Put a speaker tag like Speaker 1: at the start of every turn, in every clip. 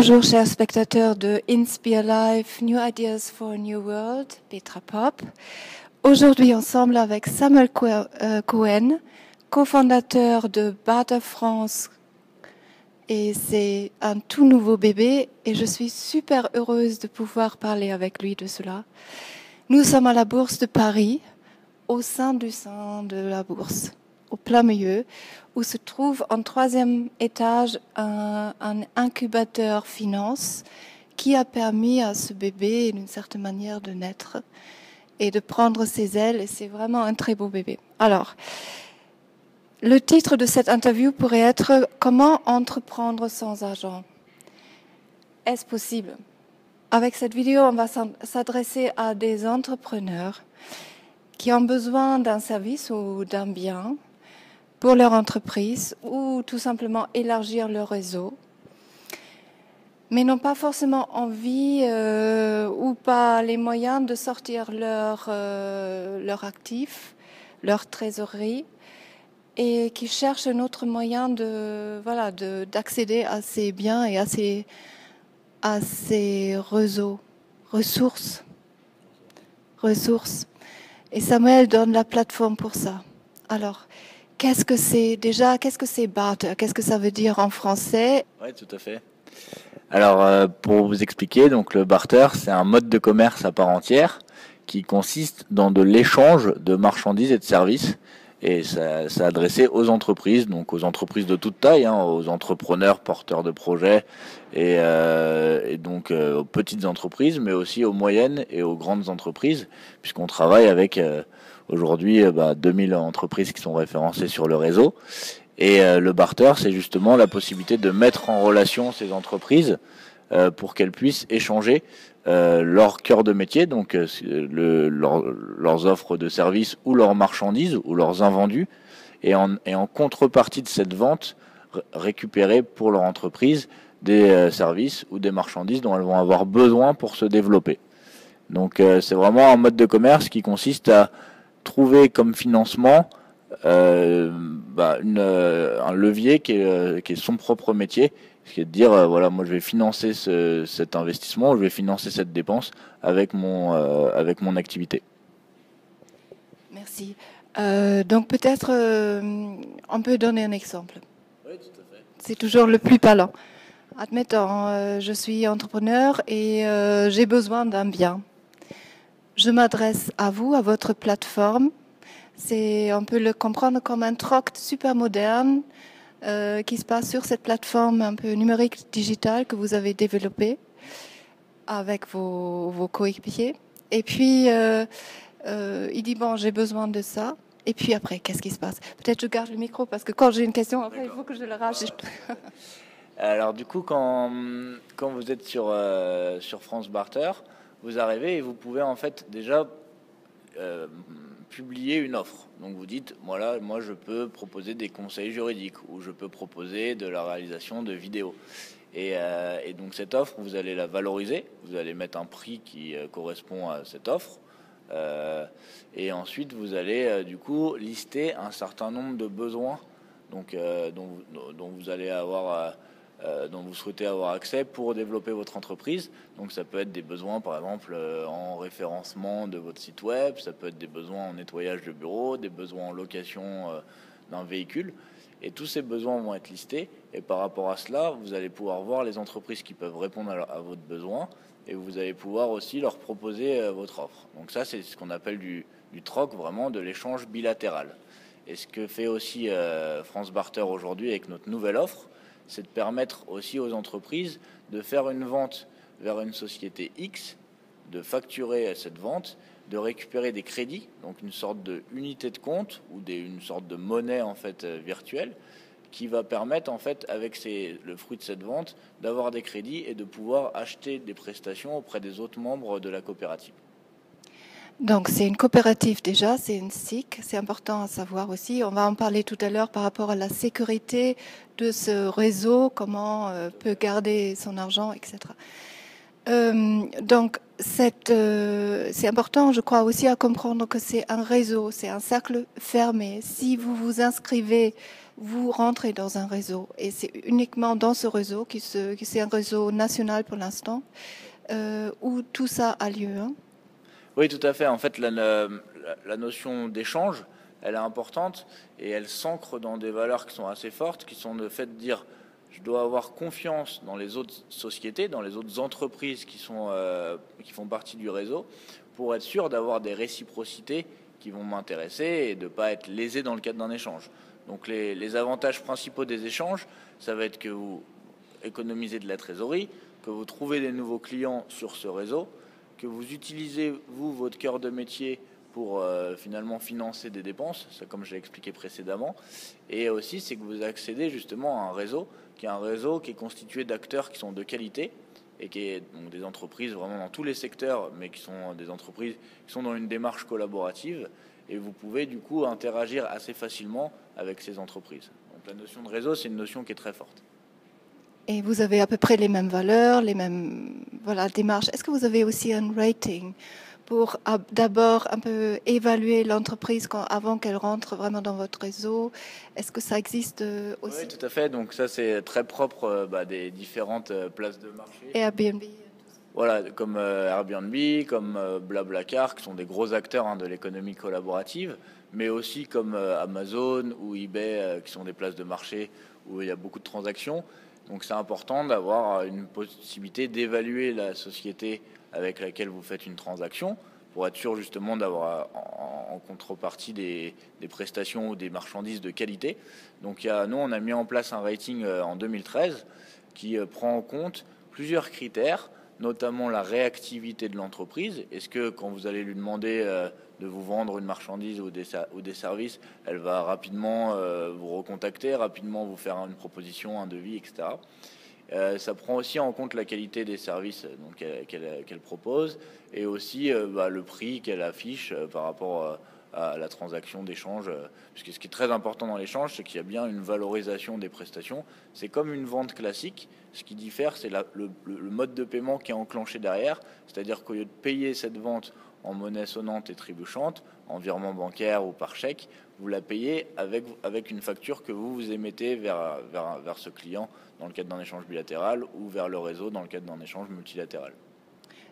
Speaker 1: Bonjour chers spectateurs de Inspire Life, New Ideas for a New World, Petra Pop. Aujourd'hui ensemble avec Samuel Cohen, cofondateur de Barter France, et c'est un tout nouveau bébé et je suis super heureuse de pouvoir parler avec lui de cela. Nous sommes à la Bourse de Paris, au sein de la Bourse, au plein milieu, où se trouve en 3e étage un incubateur finance qui a permis à ce bébé, d'une certaine manière, de naître et de prendre ses ailes. Et c'est vraiment un très beau bébé. Alors, le titre de cette interview pourrait être « Comment entreprendre sans argent ?» Est-ce possible? Avec cette vidéo, on va s'adresser à des entrepreneurs qui ont besoin d'un service ou d'un bien pour leur entreprise ou tout simplement élargir leur réseau, mais n'ont pas forcément envie ou pas les moyens de sortir leur actif, leur trésorerie, et qui cherchent un autre moyen d'accéder à ces biens et à ces ressources. Et Samuel donne la plateforme pour ça. Alors, qu'est-ce que c'est barter? Qu'est-ce que ça veut dire en français?
Speaker 2: Oui, tout à fait. Alors, pour vous expliquer, donc le barter, c'est un mode de commerce à part entière qui consiste dans de l'échange de marchandises et de services. Et ça adressé aux entreprises, donc aux entreprises de toute taille, aux entrepreneurs, porteurs de projets, et donc aux petites entreprises, mais aussi aux moyennes et aux grandes entreprises, puisqu'on travaille avec aujourd'hui 2000 entreprises qui sont référencées sur le réseau. Et le barter, c'est justement la possibilité de mettre en relation ces entreprises pour qu'elles puissent échanger leur cœur de métier, donc leurs offres de services ou leurs marchandises ou leurs invendus, et en contrepartie de cette vente, récupérer pour leur entreprise des services ou des marchandises dont elles vont avoir besoin pour se développer. Donc c'est vraiment un mode de commerce qui consiste à trouver comme financement un levier qui est son propre métier, ce qui est de dire voilà, moi je vais financer cet investissement, je vais financer cette dépense avec mon activité.
Speaker 1: Merci. Donc peut-être on peut donner un exemple.
Speaker 2: Oui, tout à fait.
Speaker 1: C'est toujours le plus parlant. Admettons, je suis entrepreneur et j'ai besoin d'un bien. Je m'adresse à vous, à votre plateforme. On peut le comprendre comme un troc super moderne qui se passe sur cette plateforme un peu numérique digitale que vous avez développée avec vos coéquipiers. Et puis, il dit, bon, j'ai besoin de ça. Et puis après, qu'est-ce qui se passe? Peut-être je garde le micro parce que quand j'ai une question, après, il faut que je le rajoute.
Speaker 2: Alors du coup, quand vous êtes sur France Barter, vous arrivez et vous pouvez en fait déjà publier une offre. Donc vous dites, voilà, moi je peux proposer des conseils juridiques ou je peux proposer de la réalisation de vidéos. Et donc cette offre, vous allez la valoriser, vous allez mettre un prix qui correspond à cette offre. Et ensuite vous allez du coup lister un certain nombre de besoins donc, dont vous allez avoir dont vous souhaitez avoir accès pour développer votre entreprise. Donc ça peut être des besoins par exemple en référencement de votre site web, ça peut être des besoins en nettoyage de bureau, des besoins en location d'un véhicule, et tous ces besoins vont être listés, et par rapport à cela vous allez pouvoir voir les entreprises qui peuvent répondre à votre besoin, et vous allez pouvoir aussi leur proposer votre offre. Donc ça c'est ce qu'on appelle du troc, vraiment de l'échange bilatéral. Et ce que fait aussi France Barter aujourd'hui avec notre nouvelle offre, c'est de permettre aussi aux entreprises de faire une vente vers une société X, de facturer cette vente, de récupérer des crédits, donc une sorte de unité de compte ou une sorte de monnaie en fait virtuelle, qui va permettre en fait avec le fruit de cette vente d'avoir des crédits et de pouvoir acheter des prestations auprès des autres membres de la coopérative.
Speaker 1: Donc c'est une coopérative déjà, c'est une SIC, c'est important à savoir aussi. On va en parler tout à l'heure par rapport à la sécurité de ce réseau, comment peut garder son argent, etc. Donc, c'est important, je crois aussi à comprendre que c'est un réseau, c'est un cercle fermé. Si vous vous inscrivez, vous rentrez dans un réseau et c'est uniquement dans ce réseau, qui c'est un réseau national pour l'instant, où tout ça a lieu. Hein.
Speaker 2: Oui, tout à fait. En fait, la notion d'échange, elle est importante et elle s'ancre dans des valeurs qui sont assez fortes, qui sont le fait de dire je dois avoir confiance dans les autres sociétés, dans les autres entreprises qui font partie du réseau, pour être sûr d'avoir des réciprocités qui vont m'intéresser et de ne pas être lésé dans le cadre d'un échange. Donc les avantages principaux des échanges, ça va être que vous économisez de la trésorerie, que vous trouvez des nouveaux clients sur ce réseau, que vous utilisez, vous, votre cœur de métier pour finalement financer des dépenses, ça comme je l'ai expliqué précédemment, et aussi c'est que vous accédez justement à un réseau qui est constitué d'acteurs qui sont de qualité et qui est donc des entreprises vraiment dans tous les secteurs, mais qui sont des entreprises qui sont dans une démarche collaborative, et vous pouvez du coup interagir assez facilement avec ces entreprises. Donc la notion de réseau, c'est une notion qui est très forte.
Speaker 1: Et vous avez à peu près les mêmes valeurs, les mêmes démarches. Est-ce que vous avez aussi un rating pour d'abord un peu évaluer l'entreprise avant qu'elle rentre vraiment dans votre réseau? Est-ce que ça existe aussi?
Speaker 2: Oui, tout à fait. Donc ça, c'est très propre des différentes places de marché.
Speaker 1: Airbnb.
Speaker 2: Voilà, comme Airbnb, comme Blablacar, qui sont des gros acteurs de l'économie collaborative, mais aussi comme Amazon ou eBay, qui sont des places de marché où il y a beaucoup de transactions. Donc c'est important d'avoir une possibilité d'évaluer la société avec laquelle vous faites une transaction pour être sûr justement d'avoir en contrepartie des prestations ou des marchandises de qualité. Donc nous, on a mis en place un rating en 2013 qui prend en compte plusieurs critères, notamment la réactivité de l'entreprise. Est-ce que quand vous allez lui demander de vous vendre une marchandise ou des services, elle va rapidement vous recontacter, rapidement vous faire une proposition, un devis, etc. Ça prend aussi en compte la qualité des services qu'elle propose et aussi le prix qu'elle affiche par rapport à la transaction d'échange. Puisque ce qui est très important dans l'échange, c'est qu'il y a bien une valorisation des prestations. C'est comme une vente classique. Ce qui diffère, c'est le mode de paiement qui est enclenché derrière. C'est-à-dire qu'au lieu de payer cette vente en monnaie sonnante et trébuchante, en virement bancaire ou par chèque, vous la payez avec une facture que vous émettez vers ce client dans le cadre d'un échange bilatéral ou vers le réseau dans le cadre d'un échange multilatéral.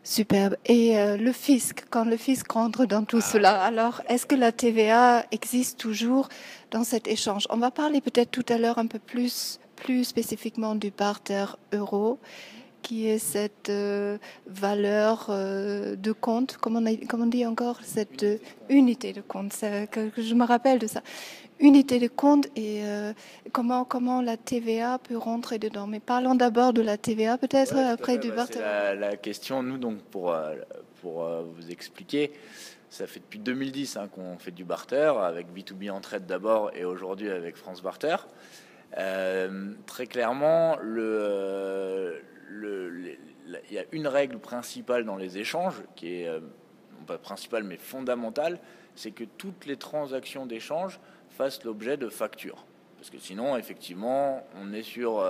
Speaker 1: Superbe. Et le fisc, quand le fisc rentre dans tout cela, alors est-ce que la TVA existe toujours dans cet échange? On va parler peut-être tout à l'heure un peu plus spécifiquement du barter euro, qui est cette valeur de compte, comme on dit encore, cette unité de compte, que je me rappelle de ça. Unité de compte et comment la TVA peut rentrer dedans. Mais parlons d'abord de la TVA, peut-être après du barter.
Speaker 2: C'est la question, nous, donc, pour vous expliquer, ça fait depuis 2010 qu'on fait du barter, avec B2B Entraide d'abord et aujourd'hui avec France Barter. Très clairement, il y a une règle principale dans les échanges, qui est, non pas principale, mais fondamentale, c'est que toutes les transactions d'échange fassent l'objet de factures. Parce que sinon, effectivement, on est sur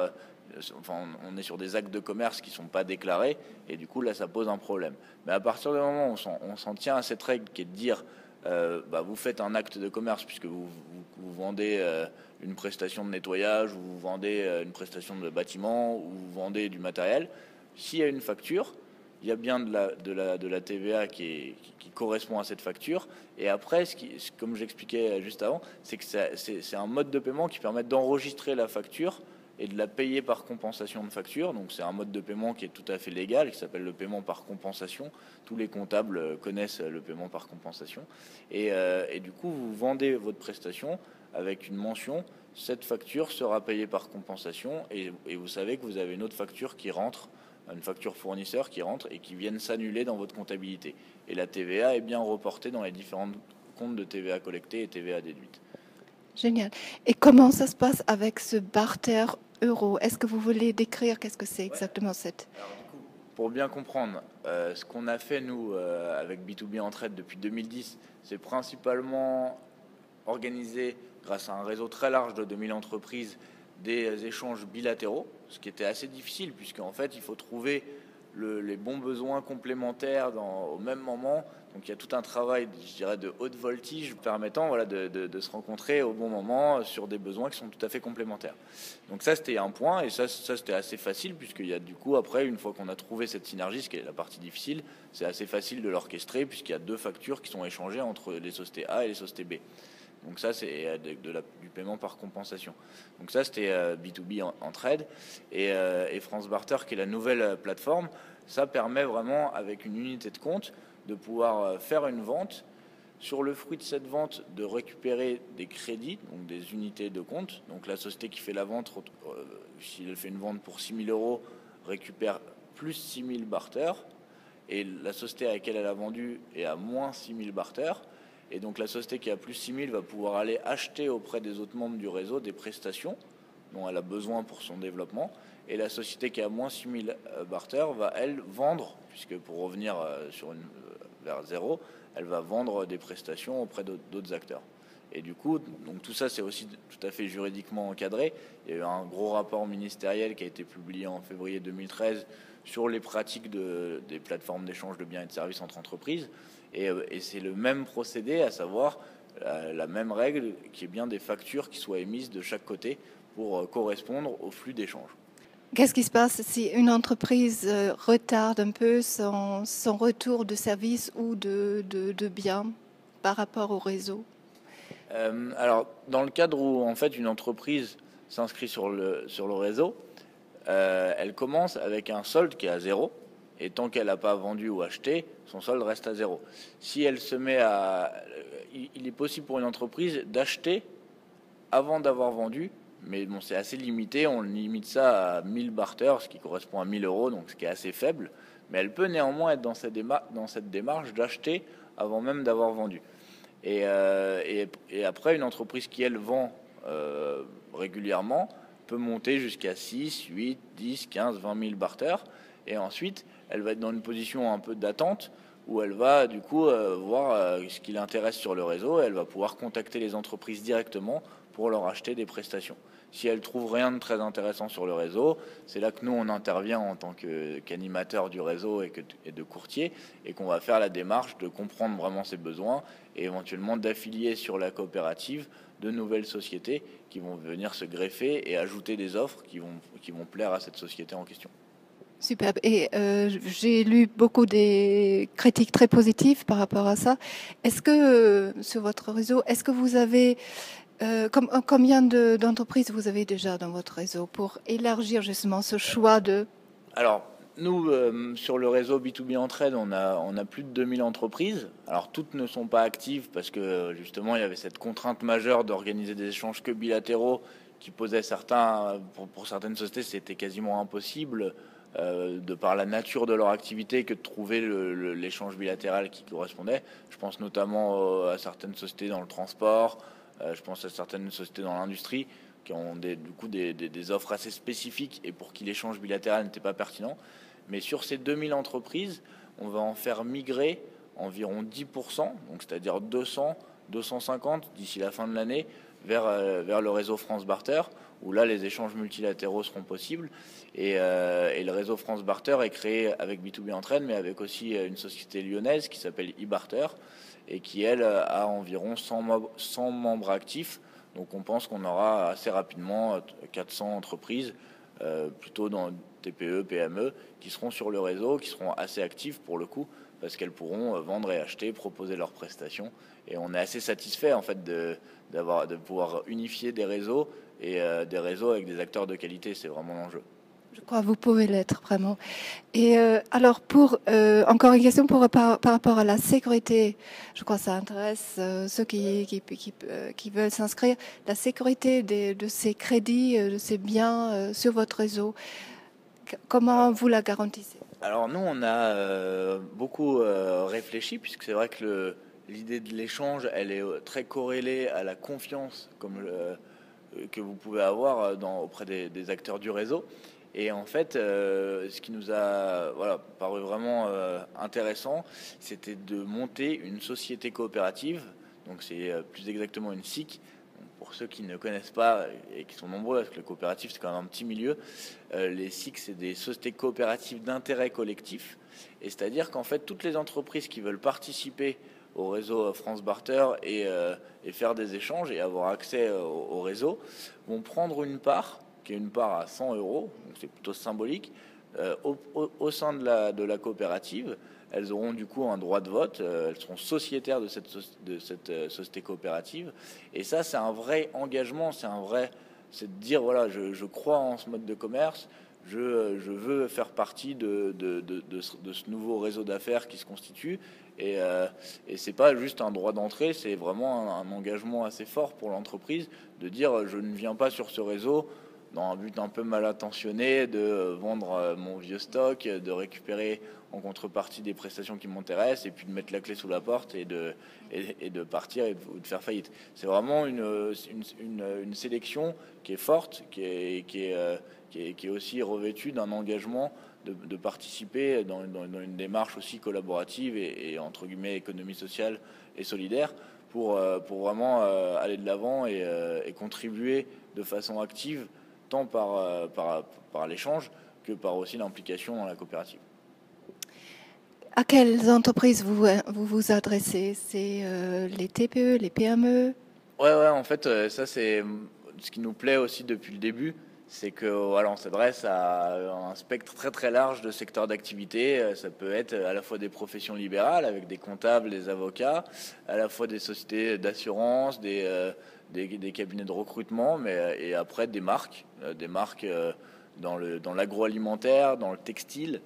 Speaker 2: des actes de commerce qui ne sont pas déclarés, et du coup, là, ça pose un problème. Mais à partir du moment où on s'en tient à cette règle qui est de dire vous faites un acte de commerce puisque vous vendez une prestation de nettoyage, ou vous vendez une prestation de bâtiment, ou vous vendez du matériel. S'il y a une facture, il y a bien de la TVA qui correspond à cette facture. Et après, comme j'expliquais juste avant, c'est que c'est un mode de paiement qui permet d'enregistrer la facture et de la payer par compensation de facture. Donc c'est un mode de paiement qui est tout à fait légal, qui s'appelle le paiement par compensation. Tous les comptables connaissent le paiement par compensation. Et du coup, vous vendez votre prestation avec une mention, cette facture sera payée par compensation, et vous savez que vous avez une autre facture qui rentre, une facture fournisseur qui rentre et qui viennent s'annuler dans votre comptabilité. Et la TVA est bien reportée dans les différents comptes de TVA collectés et TVA déduite.
Speaker 1: Génial. Et comment ça se passe avec ce barter euro? Est-ce que vous voulez décrire qu'est-ce que c'est exactement cette...
Speaker 2: Alors, du coup, pour bien comprendre, ce qu'on a fait, nous, avec B2B Entraide depuis 2010, c'est principalement organiser, grâce à un réseau très large de 2000 entreprises, des échanges bilatéraux, ce qui était assez difficile, puisqu'en fait, il faut trouver les bons besoins complémentaires au même moment. Donc il y a tout un travail, je dirais, de haute voltige permettant voilà, de se rencontrer au bon moment sur des besoins qui sont tout à fait complémentaires. Donc ça, c'était un point, et ça c'était assez facile, puisqu'il y a du coup, après, une fois qu'on a trouvé cette synergie, ce qui est la partie difficile, c'est assez facile de l'orchestrer, puisqu'il y a 2 factures qui sont échangées entre les sociétés A et les sociétés B. Donc ça, c'est du paiement par compensation. Donc ça, c'était B2B en trade. Et France Barter, qui est la nouvelle plateforme, ça permet vraiment, avec une unité de compte, de pouvoir faire une vente. Sur le fruit de cette vente, de récupérer des crédits, donc des unités de compte. Donc la société qui fait la vente, si elle fait une vente pour 6 000 €, récupère plus 6 000 barter. Et la société à laquelle elle a vendu est à moins 6 000 barter. Et donc la société qui a plus 6 000 va pouvoir aller acheter auprès des autres membres du réseau des prestations dont elle a besoin pour son développement. Et la société qui a moins 6 000 barter va, elle, vendre, puisque pour revenir vers zéro, elle va vendre des prestations auprès d'autres acteurs. Et du coup, donc tout ça, c'est aussi tout à fait juridiquement encadré. Il y a eu un gros rapport ministériel qui a été publié en février 2013 sur les pratiques des plateformes d'échange de biens et de services entre entreprises. Et c'est le même procédé, à savoir la même règle, qui est bien des factures qui soient émises de chaque côté pour correspondre au flux d'échange.
Speaker 1: Qu'est-ce qui se passe si une entreprise retarde un peu son retour de service ou de biens par rapport au réseau?
Speaker 2: Alors, dans le cadre où en fait une entreprise s'inscrit sur le réseau, elle commence avec un solde qui est à 0, et tant qu'elle n'a pas vendu ou acheté, son solde reste à 0. Si elle se met il est possible pour une entreprise d'acheter avant d'avoir vendu, mais bon, c'est assez limité. On limite ça à 1000 barter, ce qui correspond à 1000 €, donc ce qui est assez faible. Mais elle peut néanmoins être dans cette démarche d'acheter avant même d'avoir vendu. Et après, une entreprise qui, elle, vend régulièrement peut monter jusqu'à 6, 8, 10, 15, 20 000 barter. Et ensuite, elle va être dans une position un peu d'attente où elle va du coup voir ce qui l'intéresse sur le réseau, et elle va pouvoir contacter les entreprises directement pour leur acheter des prestations. Si elle trouve rien de très intéressant sur le réseau, c'est là que nous on intervient en tant qu'animateur du réseau et de courtier, et qu'on va faire la démarche de comprendre vraiment ses besoins et éventuellement d'affilier sur la coopérative de nouvelles sociétés qui vont venir se greffer et ajouter des offres qui vont plaire à cette société en question.
Speaker 1: Superbe. Et j'ai lu beaucoup des critiques très positives par rapport à ça. Est-ce que sur votre réseau, est-ce que vous avez combien d'entreprises vous avez déjà dans votre réseau pour élargir justement ce choix de...
Speaker 2: Alors, nous, sur le réseau B2B Entraide, on a plus de 2000 entreprises. Alors, toutes ne sont pas actives parce que justement, il y avait cette contrainte majeure d'organiser des échanges que bilatéraux qui posait pour certaines sociétés, c'était quasiment impossible de par la nature de leur activité que de trouver l'échange bilatéral qui correspondait. Je pense notamment à certaines sociétés dans le transport, je pense à certaines sociétés dans l'industrie qui ont des offres assez spécifiques et pour qui l'échange bilatéral n'était pas pertinent. Mais sur ces 2000 entreprises, on va en faire migrer environ 10%, donc c'est-à-dire 200, 250 d'ici la fin de l'année, vers le réseau France Barter, où là les échanges multilatéraux seront possibles. Et le réseau France Barter est créé avec B2B Entraide, mais avec aussi une société lyonnaise qui s'appelle eBarter, et qui, elle, a environ 100 membres actifs. Donc on pense qu'on aura assez rapidement 400 entreprises, plutôt dans TPE, PME, qui seront sur le réseau, qui seront assez actives pour le coup, parce qu'elles pourront vendre et acheter, proposer leurs prestations. Et on est assez satisfait en fait de pouvoir unifier des réseaux, et des réseaux avec des acteurs de qualité. C'est vraiment l'enjeu.
Speaker 1: Je crois que vous pouvez l'être vraiment. Et alors, encore une question par rapport à la sécurité. Je crois que ça intéresse ceux qui veulent s'inscrire. La sécurité de ces crédits, de ces biens sur votre réseau, comment vous la garantissez?
Speaker 2: Alors nous, on a beaucoup réfléchi, puisque c'est vrai que l'idée de l'échange, elle est très corrélée à la confiance que vous pouvez avoir auprès des acteurs du réseau. Et en fait, ce qui nous a paru vraiment intéressant, c'était de monter une société coopérative. Donc c'est plus exactement une SIC. Donc, pour ceux qui ne connaissent pas et qui sont nombreux, parce que le coopératif c'est quand même un petit milieu, les SIC c'est des sociétés coopératives d'intérêt collectif, et c'est-à-dire qu'en fait toutes les entreprises qui veulent participer au réseau France Barter et faire des échanges et avoir accès au réseau vont prendre une part, qui est une part à 100 euros, donc c'est plutôt symbolique, au sein de la coopérative. Elles auront du coup un droit de vote, elles seront sociétaires de cette société coopérative. Et ça, c'est un vrai engagement, c'est de dire, voilà, je crois en ce mode de commerce, je veux faire partie de ce nouveau réseau d'affaires qui se constitue. Et c'est pas juste un droit d'entrée, c'est vraiment un engagement assez fort pour l'entreprise de dire, je ne viens pas sur ce réseau dans un but un peu mal intentionné de vendre mon vieux stock, de récupérer en contrepartie des prestations qui m'intéressent et puis de mettre la clé sous la porte et de partir ou de faire faillite. C'est vraiment une sélection qui est forte, qui est aussi revêtue d'un engagement de participer dans une démarche aussi collaborative et entre guillemets économie sociale et solidaire pour vraiment aller de l'avant et contribuer de façon active tant par l'échange que par aussi l'implication dans la coopérative.
Speaker 1: À quelles entreprises vous adressez? C'est les TPE, les PME?
Speaker 2: Ouais, en fait, ça c'est ce qui nous plaît aussi depuis le début, c'est que voilà, on s'adresse à un spectre très très large de secteurs d'activité. Ça peut être à la fois des professions libérales avec des comptables, des avocats, à la fois des sociétés d'assurance, des cabinets de recrutement, et après des marques dans l'agroalimentaire, dans le textile,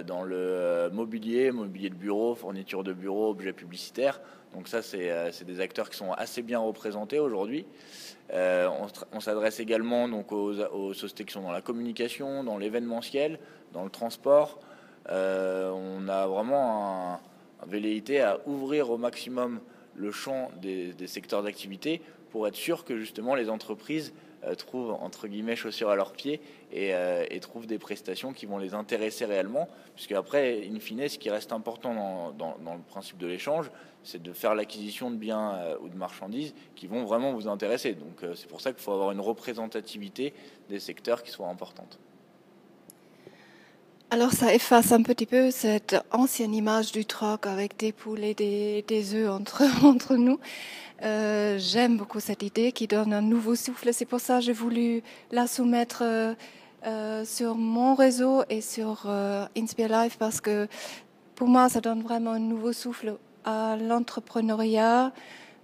Speaker 2: dans le mobilier de bureau, fourniture de bureau, objets publicitaires. Donc ça, c'est des acteurs qui sont assez bien représentés aujourd'hui. On s'adresse également donc aux sociétés qui sont dans la communication, dans l'événementiel, dans le transport. On a vraiment un velléité à ouvrir au maximum le champ des secteurs d'activité pour être sûr que justement les entreprises trouvent entre guillemets chaussures à leurs pieds et trouvent des prestations qui vont les intéresser réellement, puisque après, in fine, ce qui reste important dans le principe de l'échange, c'est de faire l'acquisition de biens ou de marchandises qui vont vraiment vous intéresser. Donc c'est pour ça qu'il faut avoir une représentativité des secteurs qui soit importante.
Speaker 1: Alors ça efface un petit peu cette ancienne image du troc avec des poules et des œufs entre nous. J'aime beaucoup cette idée qui donne un nouveau souffle. C'est pour ça que j'ai voulu la soumettre sur mon réseau et sur Inspire Life, parce que pour moi, ça donne vraiment un nouveau souffle à l'entrepreneuriat.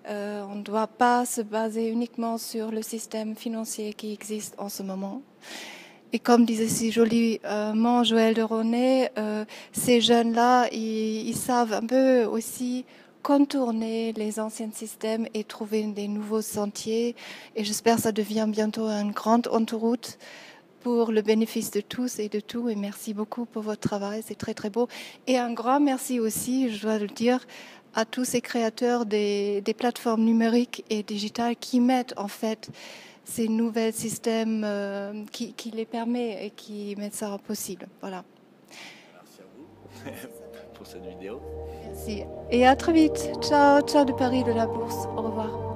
Speaker 1: On ne doit pas se baser uniquement sur le système financier qui existe en ce moment. Et comme disait si joliment Joël de Ronet, ces jeunes-là, ils savent un peu aussi contourner les anciens systèmes et trouver des nouveaux sentiers. Et j'espère que ça devient bientôt une grande autoroute pour le bénéfice de tous et de tout. Et merci beaucoup pour votre travail, c'est très très beau. Et un grand merci aussi, je dois le dire, à tous ces créateurs des plateformes numériques et digitales qui mettent en fait ces nouveaux systèmes qui les permet et qui mettent ça possible. Voilà.
Speaker 2: Merci à vous pour cette vidéo.
Speaker 1: Merci. Et à très vite. Ciao de Paris de la Bourse. Au revoir.